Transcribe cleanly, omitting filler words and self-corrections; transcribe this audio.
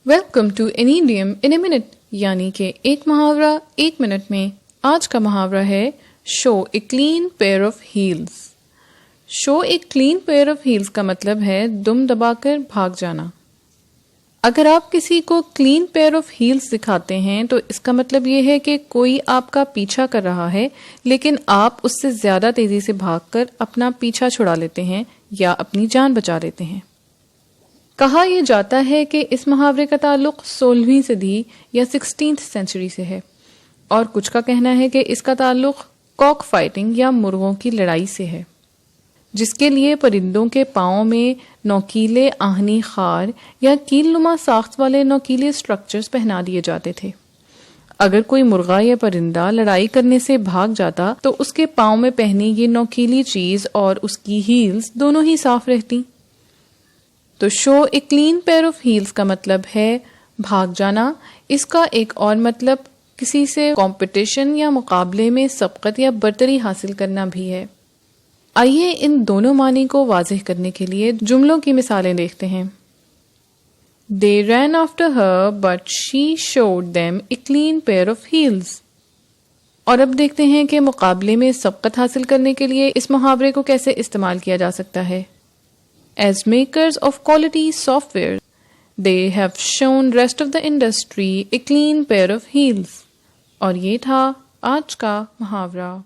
Welcome to an idiom in a minute, یعنی کہ ایک محاورہ ایک منٹ میں۔ آج کا محاورہ ہے show a clean pair of heels. Show a clean pair of heels کا مطلب ہے دم دبا کر بھاگ جانا۔ اگر آپ کسی کو کلین پیئر آف ہیلز دکھاتے ہیں تو اس کا مطلب یہ ہے کہ کوئی آپ کا پیچھا کر رہا ہے لیکن آپ اس سے زیادہ تیزی سے بھاگ کر اپنا پیچھا چھڑا لیتے ہیں یا اپنی جان بچا لیتے ہیں۔ کہا یہ جاتا ہے کہ اس محاورے کا تعلق 16ویں صدی یا 16th سینچری سے ہے، اور کچھ کا کہنا ہے کہ اس کا تعلق کاک فائٹنگ یا مرغوں کی لڑائی سے ہے، جس کے لیے پرندوں کے پاؤں میں نوکیلے آہنی خار یا کیل نما ساخت والے نوکیلے سٹرکچرز پہنا دیے جاتے تھے۔ اگر کوئی مرغا یا پرندہ لڑائی کرنے سے بھاگ جاتا تو اس کے پاؤں میں پہنی یہ نوکیلی چیز اور اس کی ہیلز دونوں ہی صاف رہتی۔ تو show a clean pair of heels کا مطلب ہے بھاگ جانا۔ اس کا ایک اور مطلب کسی سے کمپٹیشن یا مقابلے میں سبقت یا برتری حاصل کرنا بھی ہے۔ آئیے ان دونوں معنی کو واضح کرنے کے لیے جملوں کی مثالیں دیکھتے ہیں۔ They ran after her but she showed them a clean pair of heels۔ اور اب دیکھتے ہیں کہ مقابلے میں سبقت حاصل کرنے کے لیے اس محاورے کو کیسے استعمال کیا جا سکتا ہے۔ As makers of quality software, they have shown rest of the industry a clean pair of heels۔ اور یہ تھا آج کا محاورہ۔